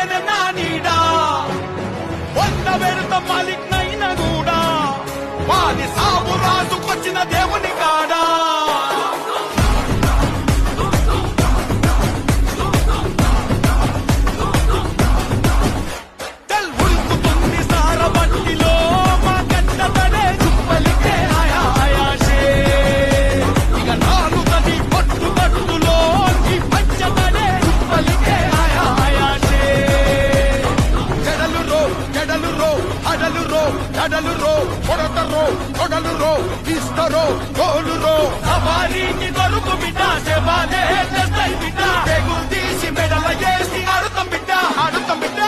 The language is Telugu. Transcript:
నేనే నా నీడా వంద వెడత మాలిక్ నైనా కూడా వాడి సాగు రాజుకొచ్చిన దేవుని కాడా కడలు రో కొడతరో కొడలు రో ఇస్తరో గోలు రో సవారీకి దొరుకు బిడ్డ సేవాలే చేస్తాయి బిడ్డ తెగులు తీసి మెడల చేసి ఆడుతాం బిడ్డ ఆడుతాం బిడ్డ